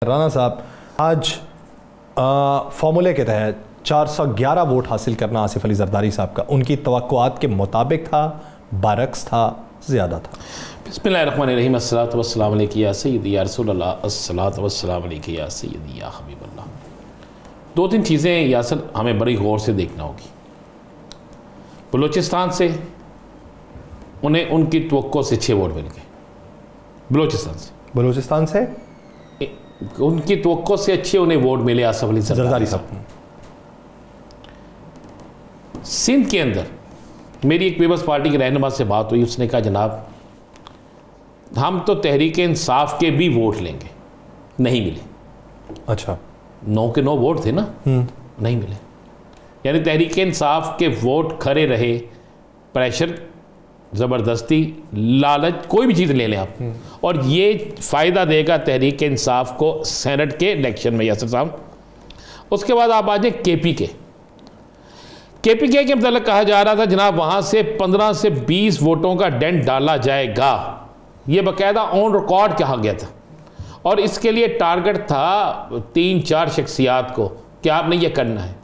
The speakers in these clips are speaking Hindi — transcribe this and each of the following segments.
राना साहब, आज फॉर्मूले के तहत 411 वोट हासिल करना आसिफ अली जरदारी साहब का उनकी तवक्कुआत के मुताबिक था, बरक्स था, ज़्यादा था? बिस्मिल्लाहिर्रहमानिर्रहीम, अस्सलातु वस्सलामु अलैका या सय्यदी या रसूलल्लाह, अस्सलातु वस्सलामु अलैका या सय्यदी या हबीबल्लाह। दो तीन चीज़ें यासर हमें बड़ी गौर से देखना होगी। बलूचिस्तान से उन्हें उनकी तवक्को से 6 वोट मिल गए। बलूचिस्तान से उनकी तवक्को से अच्छे उन्हें वोट मिले आसिफ अली जरदारी साहब। सिंध के अंदर मेरी एक पीपल्स पार्टी के रहनुमा से बात हुई, उसने कहा जनाब हम तो तहरीक इंसाफ के भी वोट लेंगे, नहीं मिले। अच्छा, 9 के 9 वोट थे ना, नहीं मिले। यानी तहरीक इंसाफ के वोट खड़े रहे, प्रेशर, ज़बरदस्ती, लालच, कोई भी चीज़ ले लें आप, और ये फ़ायदा देगा तहरीक इंसाफ को सेनेट के इलेक्शन में यासर साहब। उसके बाद आप आ जाए केपीके के मतलब कहा जा रहा था जनाब वहाँ से 15 से 20 वोटों का डेंट डाला जाएगा, ये बाकायदा ऑन रिकॉर्ड कहा गया था। और इसके लिए टारगेट था 3-4 शख्सियात को कि आपने ये करना है।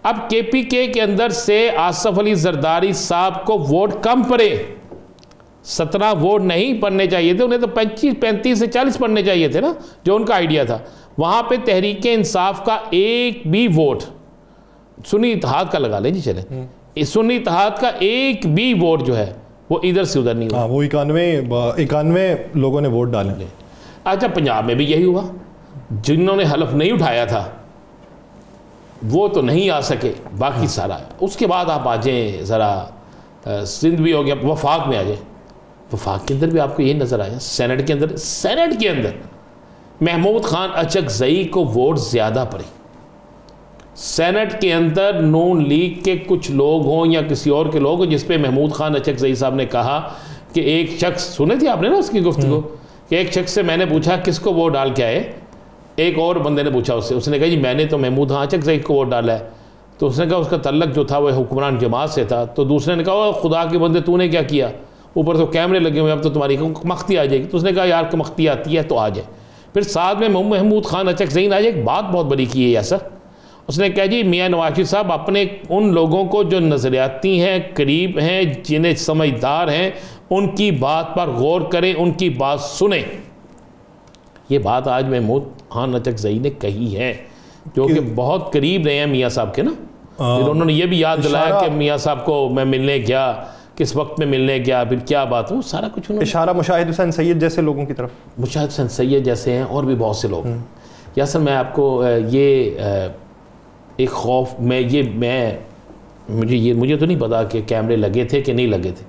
अब केपीके के अंदर से आसिफ अली जरदारी साहब को वोट कम पड़े, 17 वोट नहीं पड़ने चाहिए थे, उन्हें तो 35 से 40 पड़ने चाहिए थे ना, जो उनका आइडिया था। वहाँ पे तहरीक इंसाफ का एक भी वोट, सुन्नी इत्तेहाद का लगा लें जी, चले सुन्नी इत्तेहाद का एक भी वोट जो है वो इधर से उधर नहीं हुआ। वो 91 लोगों ने वोट डाले। अच्छा, पंजाब में भी यही हुआ, जिन्होंने हलफ नहीं उठाया था वो तो नहीं आ सके, बाकी सारा। उसके बाद आप आ जाएँ ज़रा सिंध भी हो गया, वफाक में आ जाए। वफाक के अंदर भी आपको ये नज़र आया, सेनेट के अंदर महमूद खान अचकज़ई को वोट ज़्यादा पड़े। सेनेट के अंदर नून लीग के कुछ लोग हों या किसी और के लोग हों, जिस पे महमूद खान अचकज़ई साहब ने कहा कि एक शख्स, सुने थे आपने ना उसकी गुफ्तगू, कि एक शख्स से मैंने पूछा किसको वोट डाल के आए, एक और बंदे ने पूछा उससे, उसने कहा जी मैंने तो महमूद खान अचकज़ई को वोट डाला है। तो उसने कहा उसका तल्लक जो था वह हुक्मरान जमात से था। तो दूसरे ने कहा खुदा के बंदे तूने क्या किया, ऊपर तो कैमरे लगे हुए, अब तो तुम्हारी मख्ती आ जाएगी। तो उसने कहा यार मख्ती आती है तो आ जाए। फिर साथ में महमूद खान अचकज़ई ने आज एक बात बहुत बड़ी की है यासर, उसने कहा जी मियाँ नवाज शरीफ साहब अपने उन लोगों को जो नज़रियाती हैं, करीब हैं, जिन्हें समझदार हैं, उनकी बात पर गौर करें, उनकी बात सुने। ये बात आज महमूद खान अचकज़ई ने कही है, जो कि बहुत करीब रहे हैं मियाँ साहब के ना। फिर उन्होंने ये भी याद दिलाया कि मियाँ साहब को मैं मिलने गया, किस वक्त में मिलने गया, फिर क्या बात, वो सारा कुछ उन्होंने इशारा मुशाहिद हुसैन सैयद जैसे लोगों की तरफ, मुशाहिद हुसैन सैयद जैसे हैं और भी बहुत से लोग। यासर मैं आपको ये एक खौफ मुझे तो नहीं पता कि कैमरे लगे थे कि नहीं लगे थे,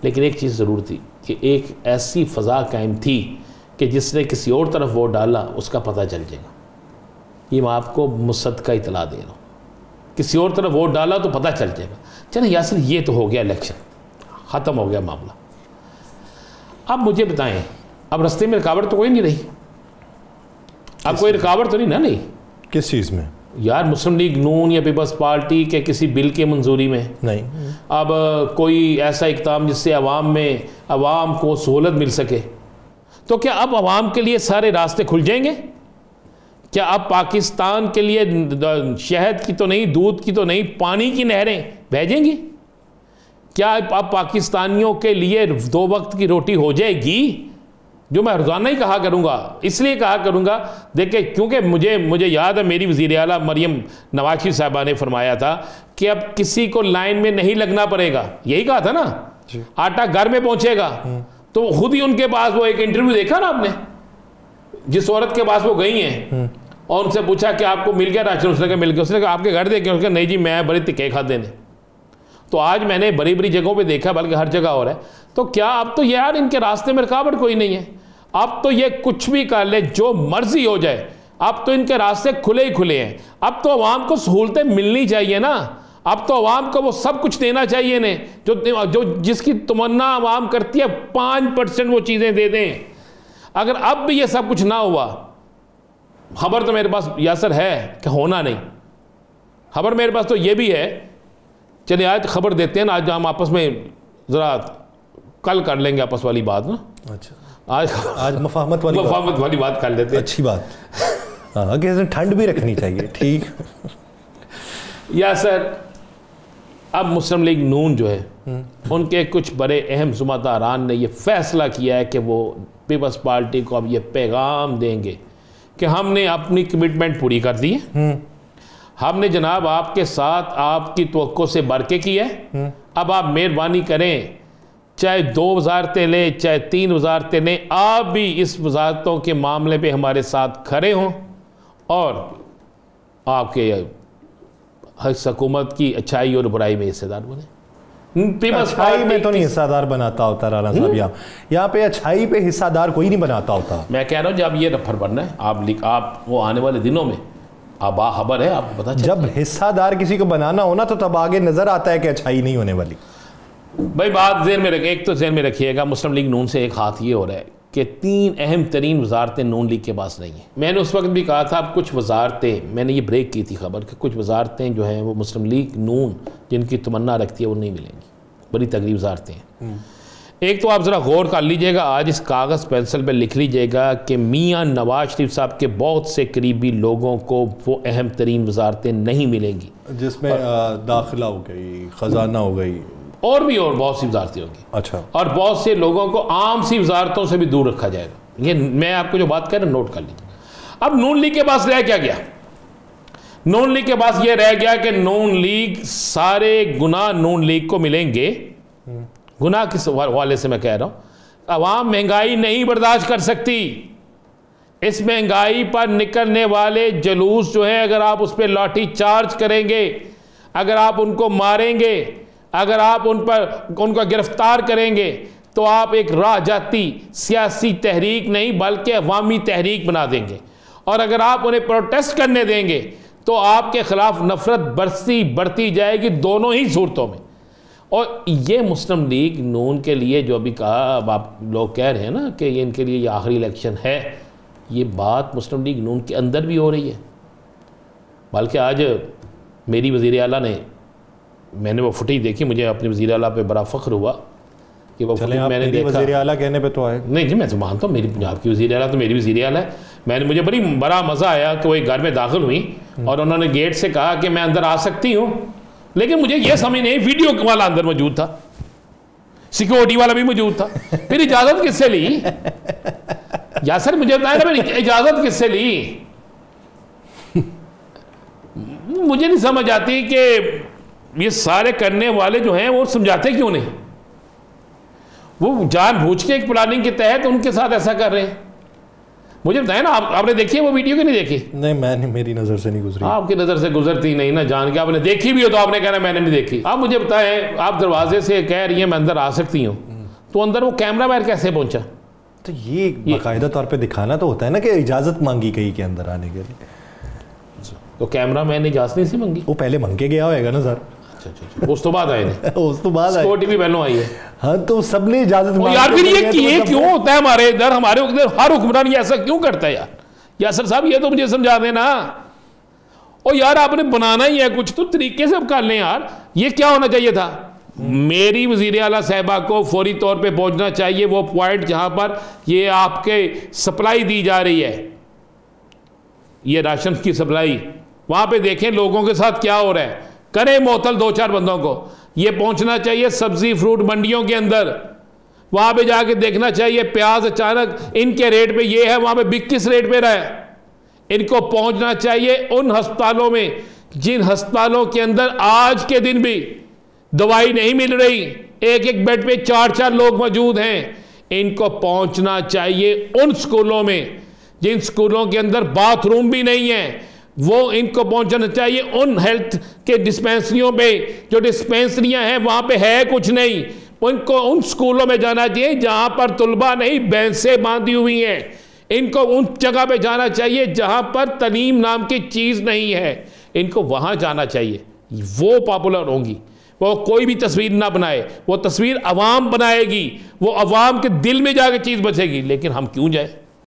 लेकिन एक चीज़ ज़रूर थी कि एक ऐसी फ़ज़ा कायम थी कि जिसने किसी और तरफ वोट डाला उसका पता चल जाएगा। ये मैं आपको मुसद्दक़ा इतला दे रहा हूँ, किसी और तरफ वोट डाला तो पता चल जाएगा। चलो यासर ये तो हो गया इलेक्शन, ख़त्म हो गया मामला। अब मुझे बताएं, अब रास्ते में रुकावट तो कोई नहीं रही, अब कोई रुकावट तो नहीं। किस चीज़ में यार, मुस्लिम लीग नून या पीपल्स पार्टी के किसी बिल के मंजूरी में नहीं। अब कोई ऐसा इक़दाम जिससे अवाम को सहूलत मिल सके, तो क्या अब अवाम के लिए सारे रास्ते खुल जाएंगे? क्या अब पाकिस्तान के लिए शहद की तो नहीं, दूध की तो नहीं, पानी की नहरें भेजेंगी? क्या अब पाकिस्तानियों के लिए 2 वक्त की रोटी हो जाएगी? जो मैं रोज़ाना ही कहा करूँगा, इसलिए कहा करूँगा, देखिए क्योंकि मुझे याद है मेरी वज़ीर आला मरियम नवाज शरीफ साहबा ने फरमाया था कि अब किसी को लाइन में नहीं लगना पड़ेगा, यही कहा था ना, आटा घर में पहुँचेगा। तो खुद ही उनके पास वो एक इंटरव्यू देखा ना आपने, जिस औरत के पास वो गई हैं और उनसे पूछा कि आपको मिल गया राशन, उसने कहा मिल गया। उसने कहा आपके घर देखे, उसने कहा नहीं जी मैं बड़े तिक्के खा देने। तो आज मैंने बड़ी बड़ी जगहों पे देखा, बल्कि हर जगह हो रहा है। तो क्या अब तो यार इनके रास्ते में रुकावट कोई नहीं है, अब तो ये कुछ भी कर ले, जो मर्जी हो जाए, अब तो इनके रास्ते खुले ही खुले हैं। अब तो अवाम को सहूलतें मिलनी चाहिए ना, अब तो अवाम को वो सब कुछ देना चाहिए ने, जो जिसकी तमन्ना अवाम करती है 5% वो चीज़ें दे दें। अगर अब भी ये सब कुछ ना हुआ, खबर तो मेरे पास यासर है कि होना नहीं, खबर मेरे पास तो ये भी है, चलिए आज खबर देते हैं ना, आज हम आपस में ज़रा कल कर लेंगे आपस वाली बात ना। अच्छा, आज मफाहमत वाली बात कर लेते हैं। अच्छी बात। हाँ, कि ठंड भी रखनी चाहिए। ठीक। या सर, अब मुस्लिम लीग नून जो है उनके कुछ बड़े अहम ज़िम्मेदारान ने ये फैसला किया है कि वो पीपल्स पार्टी को अब ये पैगाम देंगे कि हमने अपनी कमिटमेंट पूरी कर दी है, हमने जनाब आपके साथ आपकी तवक्को से बढ़ के की है, अब आप मेहरबानी करें, चाहे 2 वजारतें लें चाहे 3 वजारतें लें, आप भी इस वजारतों के मामले पे हमारे साथ खड़े हों और आपके हुकूमत की अच्छाई और बुराई में हिस्सेदार बने। अच्छाई में तो नहीं हिस्सादार बनाता होता राना साहब, यहाँ पे अच्छाई पे हिस्सादार कोई नहीं बनाता होता। मैं कह रहा हूँ जब ये रफर बनना है आप वो आने वाले दिनों में आप खबर है, आपको पता जब हिस्सादार किसी को बनाना हो ना तो तब आगे नजर आता है कि अच्छाई नहीं होने वाली। भाई बात ज़हन में रखिए, एक तो ज़हन में रखिएगा मुस्लिम लीग नून से एक हाथ ये हो रहा है कि 3 अहम तरीन वजारतें नून लीग के पास नहीं हैं। मैंने उस वक्त भी कहा था अब कुछ वजारतें, मैंने ये ब्रेक की थी खबर कि कुछ वजारतें जो हैं वो मुस्लिम लीग नून जिनकी तमन्ना रखती है वो नहीं मिलेंगी, बड़ी तगड़ी वजारतें हैं। एक तो आप ज़रा गौर कर लीजिएगा, आज इस कागज़ पेंसिल पर लिख लीजिएगा कि मियाँ नवाज शरीफ साहब के बहुत से करीबी लोगों को वो अहम तरीन वजारतें नहीं मिलेंगी, जिसमें दाखिला हो गई, ख़जाना हो गई और भी और बहुत सी वजारतें होंगी। अच्छा। और बहुत से लोगों को आम सी वजारतों से भी दूर रखा जाएगा। ये मैं आपको जो बात कह रहा हूँ नोट कर लीजिए। अब नून लीग के पास रह क्या गया? नून लीग के पास ये रह गया कि नून लीग सारे गुनाह नून लीग को मिलेंगे। गुनाह किस हवाले से मैं कह रहा हूँ, अवाम महंगाई नहीं बर्दाश्त कर सकती। इस महंगाई पर निकलने वाले जुलूस जो है, अगर आप उस पर लाठी चार्ज करेंगे, अगर आप उनको मारेंगे, अगर आप उनको गिरफ्तार करेंगे तो आप एक राह जाती सियासी तहरीक नहीं बल्कि अवामी तहरीक बना देंगे। और अगर आप उन्हें प्रोटेस्ट करने देंगे तो आपके खिलाफ नफरत बढ़ती जाएगी दोनों ही सूरतों में। और ये मुस्लिम लीग नून के लिए जो अभी कहा, अब आप लोग कह रहे हैं ना कि ये इनके लिए ये आखिरी इलेक्शन है, ये बात मुस्लिम लीग नून के अंदर भी हो रही है। बल्कि आज मेरी वज़ीर आला ने, मैंने वो फुटेज देखी, मुझे अपने वज़ीर आला पे बड़ा फ़ख्र हुआ कि वो फुटेज मैंने देखा। वज़ीर आला कहने पे तो आए नहीं जी, मैं तो मानता हूँ मेरी पंजाब की वज़ीर आला तो मेरी वज़ीर आला है। मुझे बड़ा मज़ा आया कि वो एक घर में दाखिल हुई और उन्होंने गेट से कहा कि मैं अंदर आ सकती हूँ, लेकिन मुझे ये समझ नहीं, वीडियो वाला अंदर मौजूद था, सिक्योरिटी वाला भी मौजूद था, फिर इजाज़त किससे ली? या सर मुझे बताया ना, फिर इजाज़त किससे ली? मुझे नहीं समझ आती कि ये सारे करने वाले जो हैं वो समझाते क्यों नहीं? वो जानबूझ के एक प्लानिंग के तहत उनके साथ ऐसा कर रहे हैं। मुझे बताया ना, आपने देखी है वो वीडियो कि नहीं देखी? नहीं, मैंने, मेरी नज़र से नहीं गुजरी। आपकी नज़र से गुजरती नहीं ना, जान के आपने देखी भी हो तो आपने कहना मैंने नहीं देखी। आप मुझे बताएं, आप दरवाजे से कह रही हैं मैं अंदर आ सकती हूँ, तो अंदर वो कैमरा मैन कैसे पहुंचा? तो ये बाकायदा तौर पे दिखाना तो होता है ना कि इजाज़त मांगी गई के अंदर आने के लिए। तो कैमरा मैन ने इजाज़त नहीं सी मांगी? वो पहले मांग के गया होगा ना सर। अच्छा, उस तो बाद आए ने। उस तो बाद आए, सिक्योरिटी भी पहलों आई है। हाँ, तो सबने इजाज़त मांगी। यार फिर ये क्यों होता है हमारे इधर? हमारे उधर हर हुक्मरान ये ऐसा क्यों करता है यार? यासर साहब ये तो मुझे समझा देना। और यार आपने बनाना ही है कुछ तो तरीके से कर लें यार। ये क्या होना चाहिए था? मेरी वज़ीर आला साहिबा को फौरी तौर पे पहुंचना चाहिए वो पॉइंट जहां पर ये आपके सप्लाई दी जा रही है, ये राशन की सप्लाई, वहां पे देखें लोगों के साथ क्या हो रहा है, करें मोतल 2-4 बंदों को। ये पहुंचना चाहिए सब्जी फ्रूट मंडियों के अंदर, वहां पे जाके देखना चाहिए प्याज अचानक इनके रेट पे ये है, वहां पे बिक किस रेट पे रहा है। इनको पहुंचना चाहिए उन अस्पतालों में जिन अस्पतालों के अंदर आज के दिन भी दवाई नहीं मिल रही, एक बेड पे 4-4 लोग मौजूद हैं। इनको पहुंचना चाहिए उन स्कूलों में जिन स्कूलों के अंदर बाथरूम भी नहीं है, वो इनको पहुंचना चाहिए उन हेल्थ के डिस्पेंसरियों पे जो डिस्पेंसरियां हैं वहां पे है कुछ नहीं। उनको उन स्कूलों में जाना चाहिए जहां पर तुलबा नहीं भैंसें बांधी हुई हैं। इनको उन जगह पे जाना चाहिए जहां पर तलीम नाम की चीज़ नहीं है, इनको वहां जाना चाहिए। वो पॉपुलर होंगी। वो कोई भी तस्वीर ना बनाए, वो तस्वीर अवाम बनाएगी, वो अवाम के दिल में जाकर चीज़ बचेगी। लेकिन हम क्यों जाए?